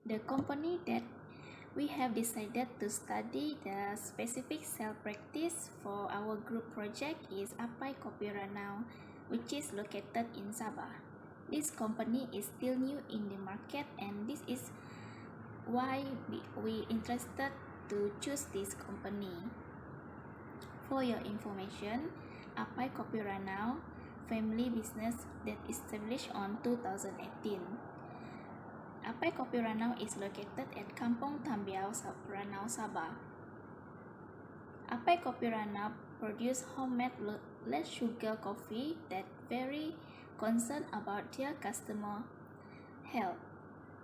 The company that we have decided to study the specific sale practice for our group project is Apai Kopi Ranau, which is located in Sabah. This company is still new in the market, and this is why we interested to choose this company. For your information, Apai Kopi Ranau family business that established on 2018. Apai Kopi Ranau is located at Kampung Tambiao, Ranau, Sabah. Apai Kopi Ranau produce homemade less sugar coffee that very concerned about their customer health.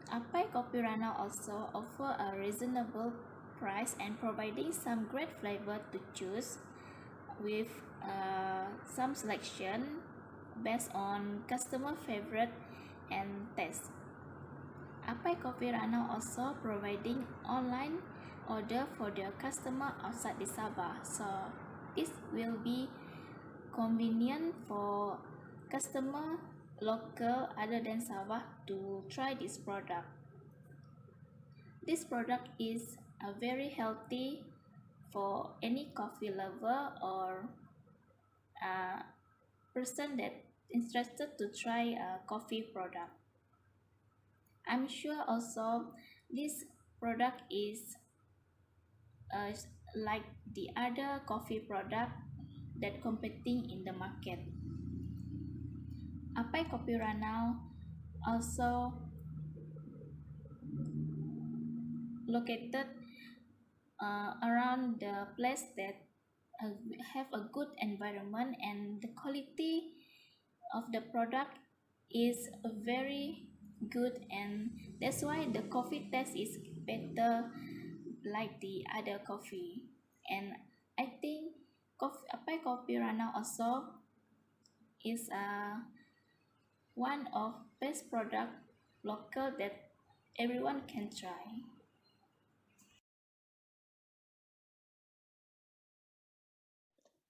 Apai Kopi Ranau also offer a reasonable price and providing some great flavor to choose with some selection based on customer favorite and taste. Apai Kopi Ranau also providing online order for their customer outside the Sabah, so this will be convenient for customer local other than Sabah to try this product. This product is very healthy for any coffee lover or a person that interested to try a coffee product. I'm sure also this product is like the other coffee product that competing in the market. Apai Kopi Ranau also located around the place that have a good environment, and the quality of the product is very good, and that's why the coffee taste is better like the other coffee. And I think Apai Kopi Ranau also is one of best product local that everyone can try.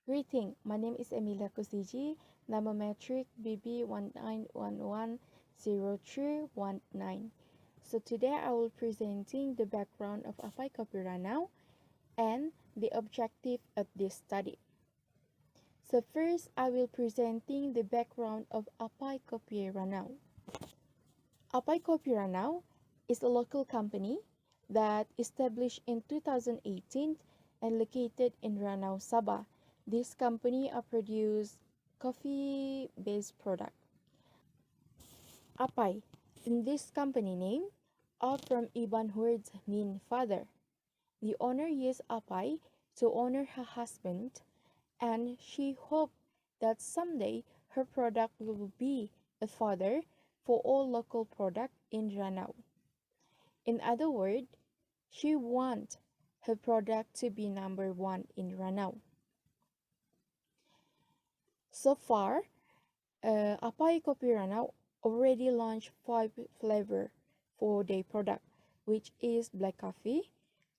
Greeting, my name is Emilia Kusiji, number metric BB19110319. So today I will presenting the background of Apai Kopi Ranau and the objective of this study. So first I will presenting the background of Apai Kopi Ranau. Apai Kopi Ranau is a local company that established in 2018 and located in Ranau, Sabah. This company produce coffee-based product. Apai, in this company name, are from Iban words mean father. The owner used Apai to honor her husband, and she hoped that someday her product will be a father for all local product in Ranau. In other words, she wants her product to be number one in Ranau. So far, Apai Kopi Ranau already launched 5 flavors for their product, which is black coffee,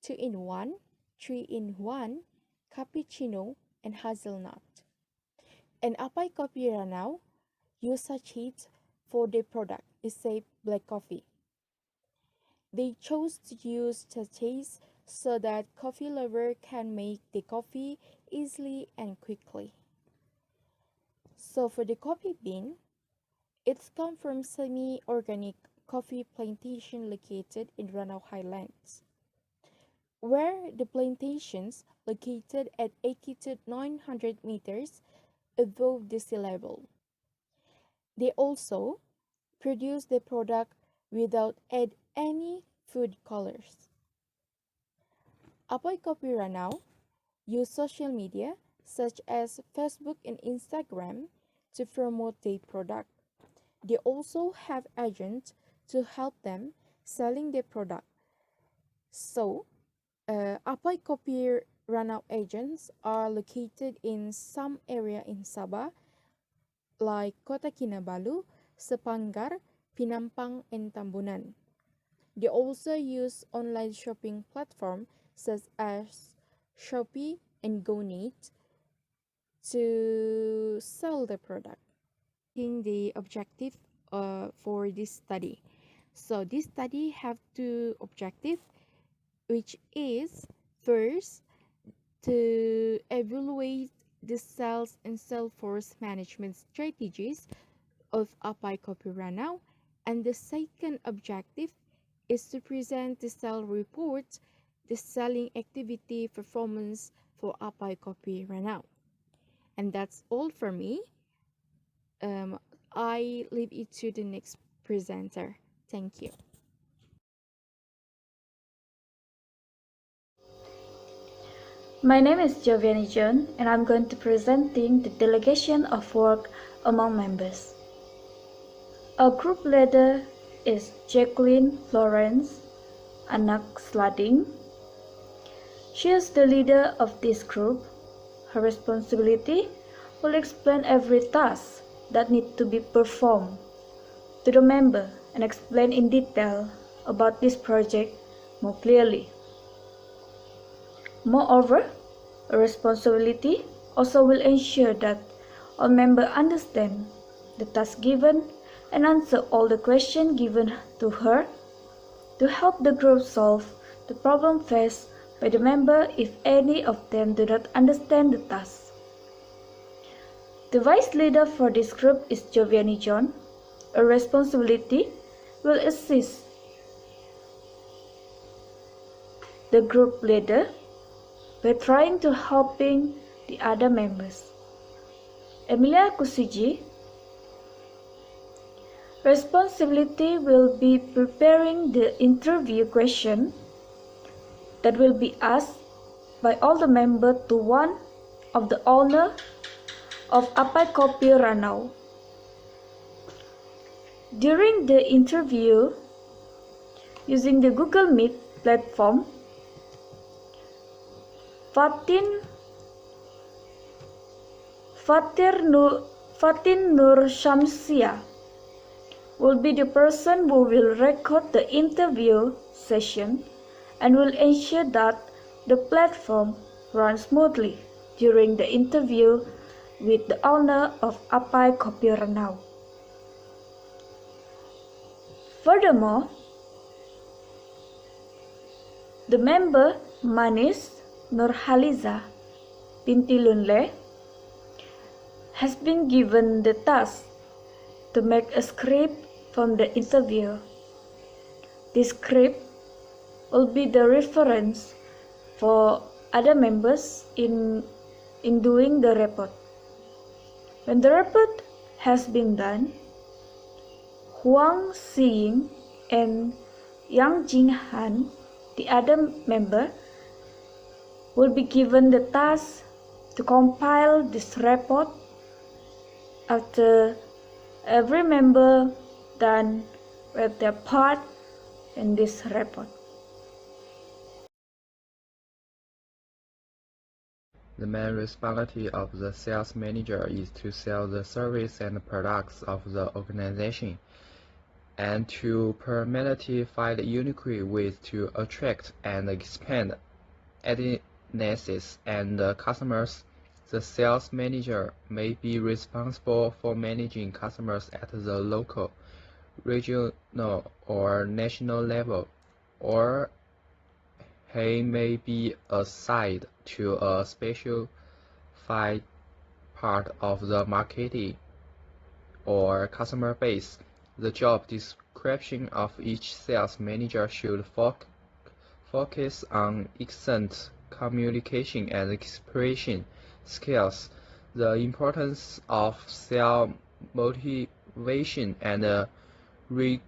2-in-1, 3-in-1, cappuccino, and hazelnut. And Apai Kopi Ranau use sachets for their product, except black coffee. They chose to use sachets so that coffee lover can make the coffee easily and quickly. So for the coffee bean, it's come from semi-organic coffee plantation located in Ranau Highlands, where the plantations located at 80 to 900 meters above the sea level. They also produce the product without add any food colors. Apai Kopi Ranau use social media such as Facebook and Instagram to promote their product. They also have agents to help them selling their product. So, Apai Kopi Ranau agents are located in some area in Sabah, like Kota Kinabalu, Sepanggar, Pinampang, and Tambunan. They also use online shopping platforms such as Shopee and GoNeet to sell the product. In the objective for this study. So this study have two objectives, which is first to evaluate the sales and sales force management strategies of Apai Kopi Ranau, and the second objective is to present the sales reports, the selling activity performance for Apai Kopi Ranau. And that's all for me. I leave it to the next presenter. Thank you. My name is Joviani John, and I'm going to presenting the delegation of work among members. Our group leader is Jacqueline Florence Anak Slading. She is the leader of this group. Her responsibility will explain every task that needs to be performed to the member and explain in detail about this project more clearly. Moreover, a responsibility also will ensure that all members understand the task given and answer all the questions given to her to help the group solve the problem faced by the member if any of them do not understand the task. The vice leader for this group is Joviani John. A responsibility will assist the group leader by trying to helping the other members. Emilia Kusuji, responsibility will be preparing the interview question that will be asked by all the members to one of the owner of Apai Kopi Ranau. During the interview, using the Google Meet platform, Fatin Nur Shamsia will be the person who will record the interview session and will ensure that the platform runs smoothly during the interview with the owner of Apai Kopi Ranau. Furthermore, the member Manis Nurhaliza binti Lunle has been given the task to make a script from the interview. This script will be the reference for other members in doing the report. When the report has been done, Huang Xiying and Yang Jinghan, the other member, will be given the task to compile this report after every member done with their part in this report. The main responsibility of the sales manager is to sell the service and products of the organization and to permanently find unique ways to attract and expand audiences and customers. The sales manager may be responsible for managing customers at the local, regional, or national level, or he may be assigned to a specified part of the marketing or customer base. The job description of each sales manager should focus on excellent communication and expression skills, the importance of sales motivation, and recruiting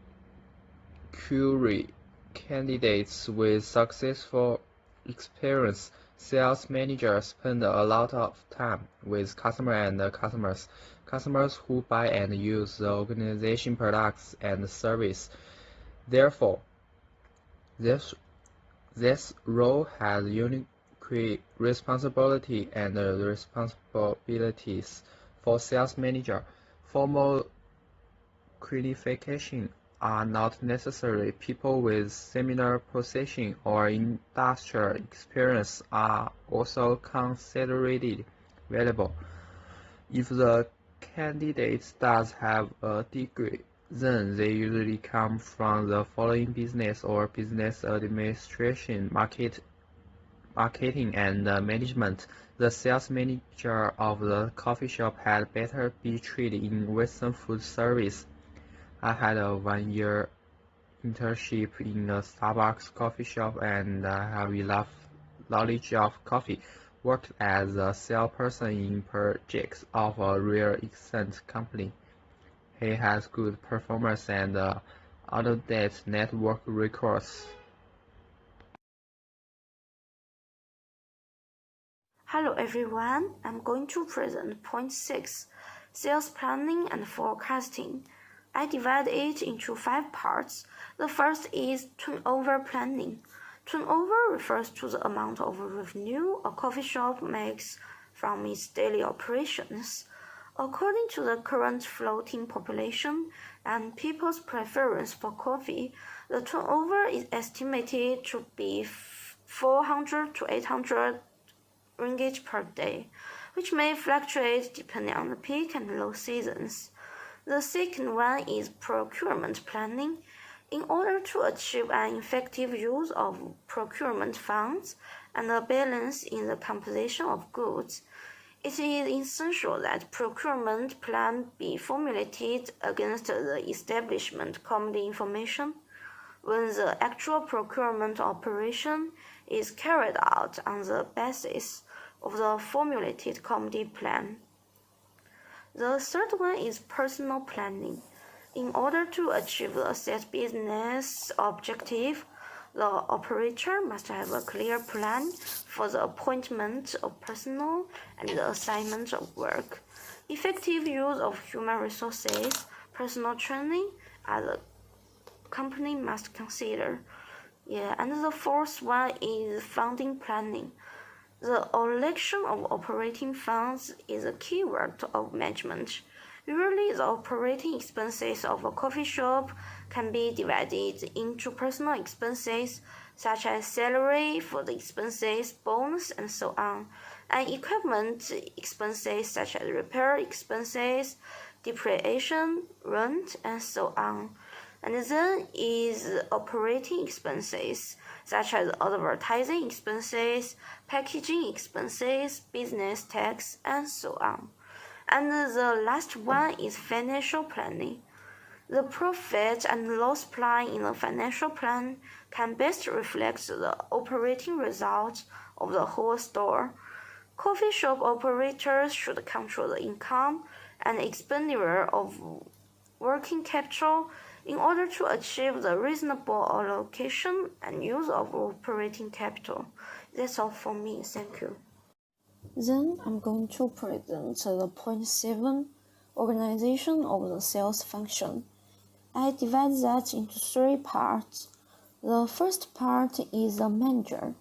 candidates with successful experience. Sales managers spend a lot of time with customers who buy and use the organization products and service. Therefore, this role has unique responsibility and responsibilities for sales manager. Formal qualifications are not necessary. People with similar position or industrial experience are also considered valuable. If the candidate does have a degree Then they usually come from the following business or business administration, marketing and management. The sales manager of the coffee shop had better be trained in Western food service. I had a 1 year internship in a Starbucks coffee shop and I have enough knowledge of coffee. Worked as a salesperson in projects of a real estate company. He has good performance and out-of-date network records. Hello everyone, I'm going to present point 6, sales planning and forecasting. I divide it into 5 parts. The first is turnover planning. Turnover refers to the amount of revenue a coffee shop makes from its daily operations. According to the current floating population and people's preference for coffee, the turnover is estimated to be 400 to 800 ringgit per day, which may fluctuate depending on the peak and low seasons. The second one is procurement planning. In order to achieve an effective use of procurement funds and a balance in the composition of goods, it is essential that procurement plan be formulated against the establishment commodity information. When the actual procurement operation is carried out on the basis of the formulated commodity plan. The third one is personal planning. In order to achieve the set business objective, the operator must have a clear plan for the appointment of personnel and the assignment of work. Effective use of human resources, personal training, are the company must consider. And the fourth one is funding planning. The election of operating funds is a key word of management. Usually, the operating expenses of a coffee shop can be divided into personal expenses, such as salary for the expenses, bonus, and so on, and equipment expenses, such as repair expenses, depreciation, rent, and so on. And then is operating expenses, such as advertising expenses, packaging expenses, business tax, and so on. And the last one is financial planning. The profit and loss plan in the financial plan can best reflect the operating results of the whole store. Coffee shop operators should control the income and expenditure of working capital in order to achieve the reasonable allocation and use of operating capital. That's all for me. Thank you. Then I'm going to present the point 7, organization of the sales function. I divide that into 3 parts. The first part is the manager.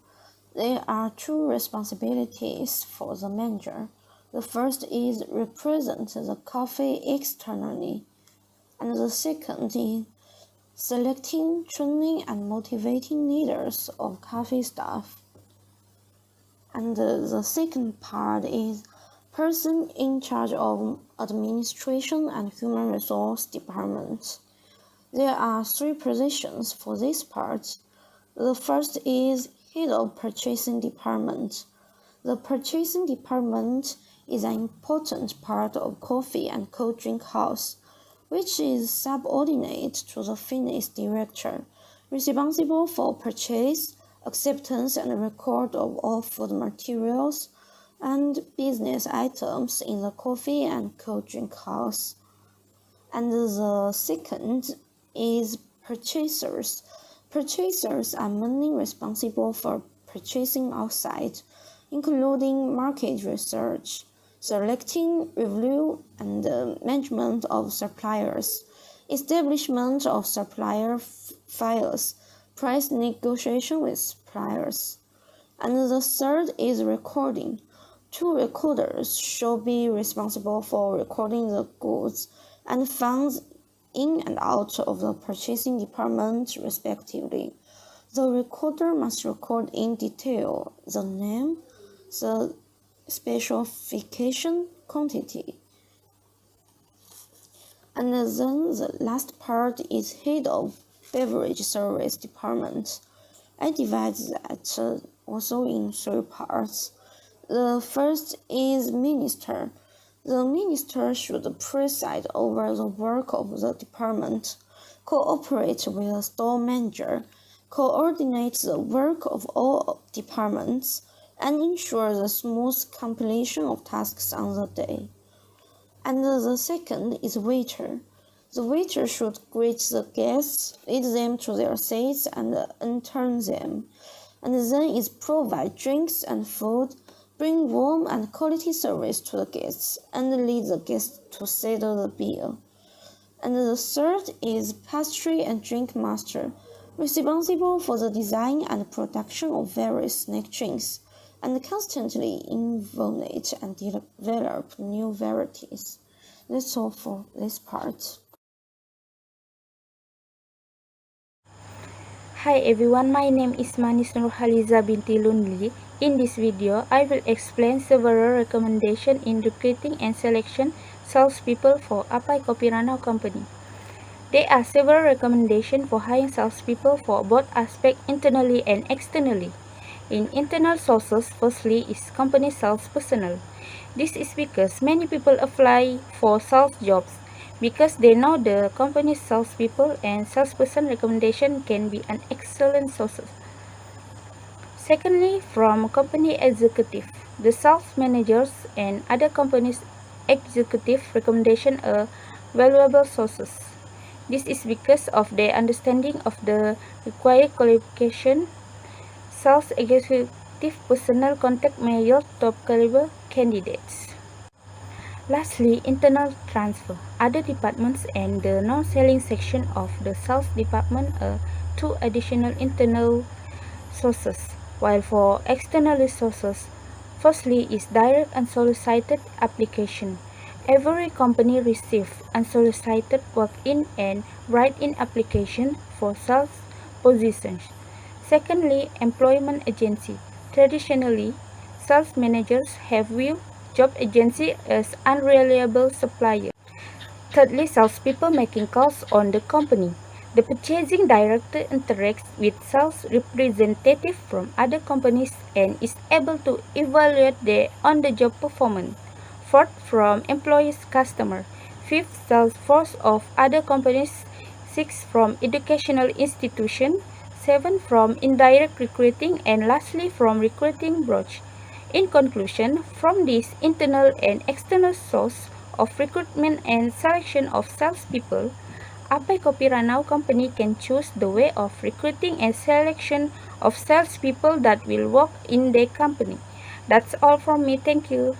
There are 2 responsibilities for the manager. The first is represent the coffee externally, and the second is selecting, training, and motivating leaders of coffee staff. And the second part is person in charge of administration and human resource department. There are 3 positions for this part. The first is head of purchasing department. The purchasing department is an important part of coffee and cold drink house, which is subordinate to the finance director, responsible for purchase, acceptance, and record of all food materials and business items in the coffee and cold drink house. And the second is purchasers. Purchasers are mainly responsible for purchasing outside, including market research, selecting, review, and management of suppliers, establishment of supplier files, price negotiation with suppliers. And the third is recording. 2 recorders should be responsible for recording the goods and funds in and out of the purchasing department respectively. The recorder must record in detail the name, the specification, quantity. And then the last part is head of beverage service department. I divide that also in 3 parts. The first is minister. The minister should preside over the work of the department, cooperate with the store manager, coordinate the work of all departments, and ensure the smooth completion of tasks on the day. And the second is waiter. The waiter should greet the guests, lead them to their seats, and entertain them. And then is provide drinks and food, bring warm and quality service to the guests, and lead the guests to settle the bill. And the third is pastry and drink master, responsible for the design and production of various snack drinks, and constantly innovate and develop new varieties. That's all for this part. Hi everyone, my name is Manis Nurhaliza binti Lunli. In this video, I will explain several recommendations in recruiting and selection salespeople for Apai Kopi Ranau company. There are several recommendations for hiring salespeople for both aspects internally and externally. In internal sources, firstly is company sales personnel. This is because many people apply for sales jobs because they know the company's salespeople and salesperson recommendation can be an excellent source. Secondly, from company executive, the sales managers and other companies' executive recommendation are valuable sources. This is because of their understanding of the required qualification. Sales executive personnel contact may yield top caliber candidates. Lastly, internal transfer. Other departments and the non-selling section of the sales department are 2 additional internal sources, while for external resources, firstly is direct unsolicited application. Every company receives unsolicited walk-in and write-in application for sales positions. Secondly, employment agency. Traditionally, sales managers have viewed job agency as unreliable supplier. Thirdly, salespeople making calls on the company. The purchasing director interacts with sales representatives from other companies and is able to evaluate their on-the-job performance. Fourth, from employees' customer. Fifth, sales force of other companies. Sixth, from educational institution. Seventh, from indirect recruiting, and lastly, from recruiting broach. In conclusion, from this internal and external source of recruitment and selection of salespeople, Apai Kopi Ranau company can choose the way of recruiting and selection of salespeople that will work in their company. That's all from me. Thank you.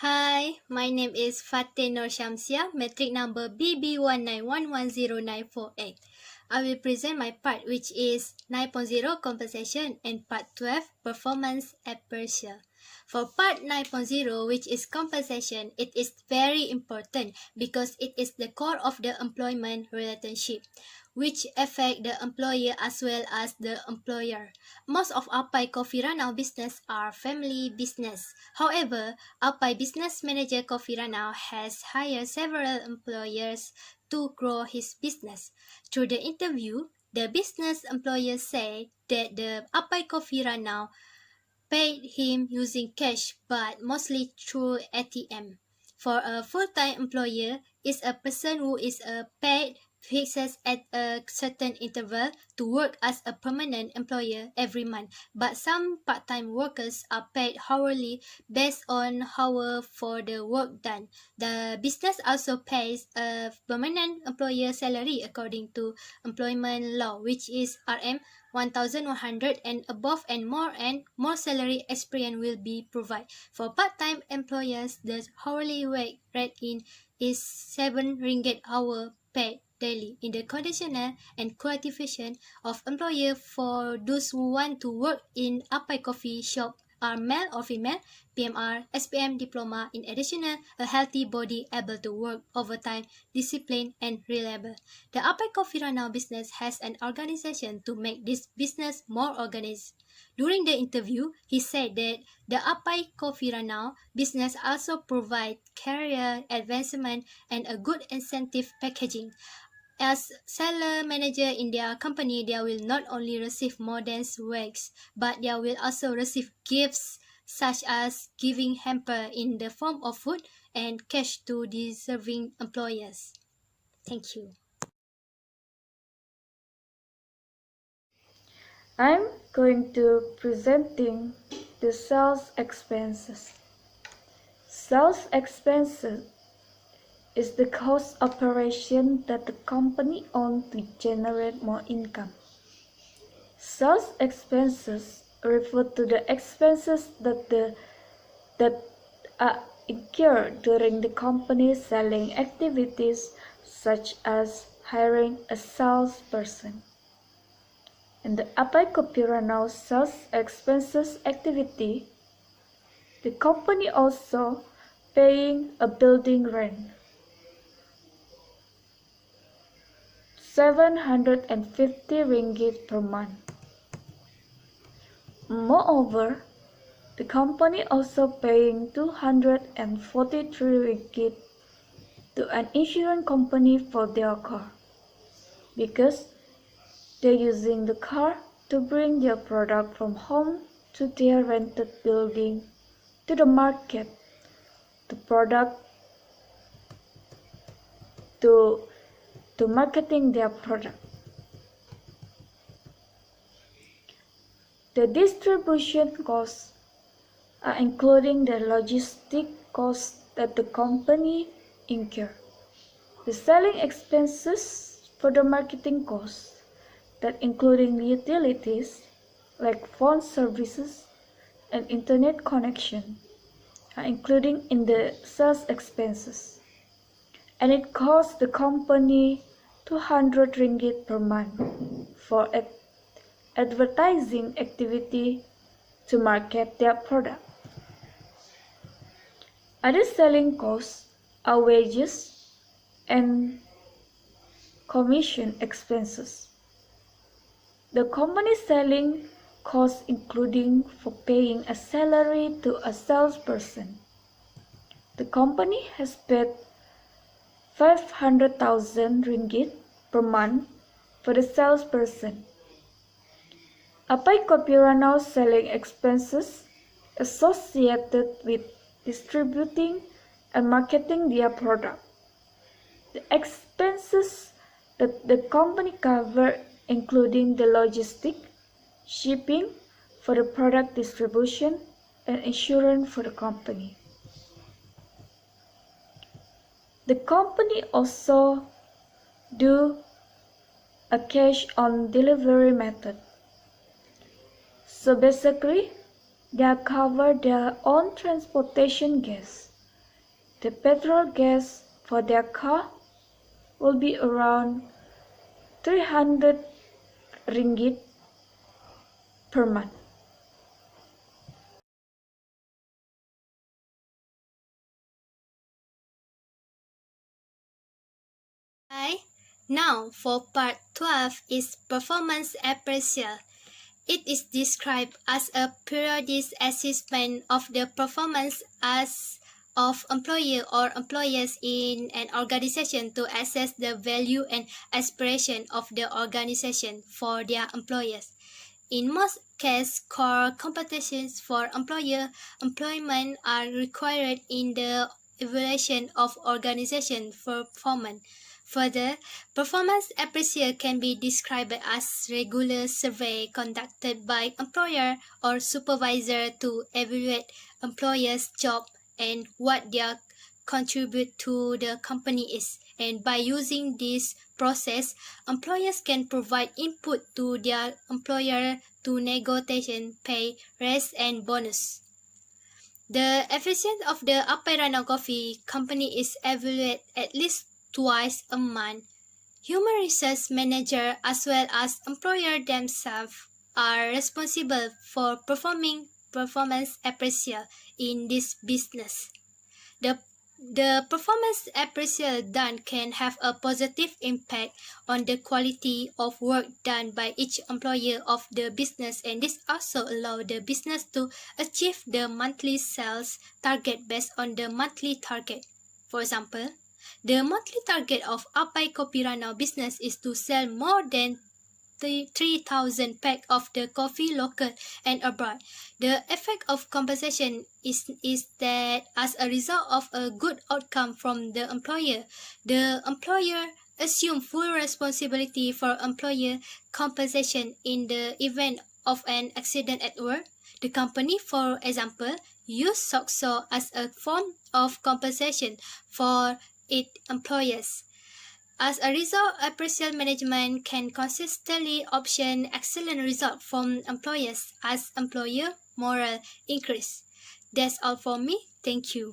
Hi, my name is Fateh Nur Shamsia, metric number BB1911094A. I will present my part, which is 9.0 compensation, and part 12 performance appraisal. For part 9.0, which is compensation, it is very important because it is the core of the employment relationship, which affect the employer as well as the employer. Most of Apai Kopi Ranau business are family business. However, Apai business manager Kopi Ranau has hired several employers to grow his business. Through the interview, the business employer said that the Apai Kopi Ranau paid him using cash but mostly through ATM. For a full-time employer, is a person who is paid fixed at a certain interval to work as a permanent employer every month. But some part-time workers are paid hourly based on hour for the work done. The business also pays a permanent employer salary according to employment law, which is RM 1,100 and above, and more salary experience will be provided. For part-time employers, the hourly rate is 7 ringgit hour paid daily. In the conditional and qualification of employer for those who want to work in Apai Coffee Shop are male or female, PMR, SPM diploma, in addition, a healthy body able to work overtime, disciplined, and reliable. The Apai Coffee Ranau business has an organization to make this business more organized. During the interview, he said that the Apai Coffee Ranau business also provides career advancement and a good incentive packaging. As seller manager in their company, they will not only receive modest wages, but they will also receive gifts such as giving hamper in the form of food and cash to deserving employers. Thank you. I'm going to presenting the sales expenses. Sales expenses is the cost operation that the company owns to generate more income. Sales expenses refer to the expenses that are incurred during the company's selling activities, such as hiring a salesperson. In the Apai Kopi Ranau sales expenses activity, the company also paying a building rent, 750 ringgit per month. Moreover, the company also paying 243 ringgit to an insurance company for their car, because they're using the car to bring their product from home to their rented building to the market, to marketing their product. The distribution costs are including the logistic costs that the company incur, the selling expenses for the marketing costs, that including utilities like phone services and internet connection, are including in the sales expenses, and it costs the company 200 ringgit per month for advertising activity to market their product. Other selling costs are wages and commission expenses. The company selling costs including for paying a salary to a salesperson. The company has paid 500,000 ringgit per month for the salesperson. Apai Kopi Ranau selling expenses associated with distributing and marketing their product. The expenses that the company cover including the logistic, shipping for the product distribution, and insurance for the company. The company also do a cash on delivery method. So basically, they cover their own transportation gas. The petrol gas for their car will be around 300 ringgit per month. Now for part 12 is performance appraisal. It is described as a periodic assessment of the performance as of employer or employees in an organization to assess the value and aspiration of the organization for their employees. In most cases, core competencies for employment are required in the evaluation of organization performance. Further, performance appraisal can be described as regular survey conducted by employer or supervisor to evaluate employers' job and what their contribute to the company is. And by using this process, employers can provide input to their employer to negotiation, pay, raise, and bonus. The efficiency of the Apai Ranau Coffee Company is evaluated at least twice a month. Human resource manager as well as employer themselves are responsible for performing performance appraisal in this business. The performance appraisal done can have a positive impact on the quality of work done by each employee of the business, and this also allows the business to achieve the monthly sales target based on the monthly target. For example, the monthly target of Apai Kopi Ranau business is to sell more than 3,000 packs of the coffee local and abroad. The effect of compensation is that as a result of a good outcome from the employer assumes full responsibility for employer compensation in the event of an accident at work. The company, for example, use SOCSO as a form of compensation for its employees. As a result, appraisal management can consistently obtain excellent results from employees as employer morale increase. That's all for me. Thank you.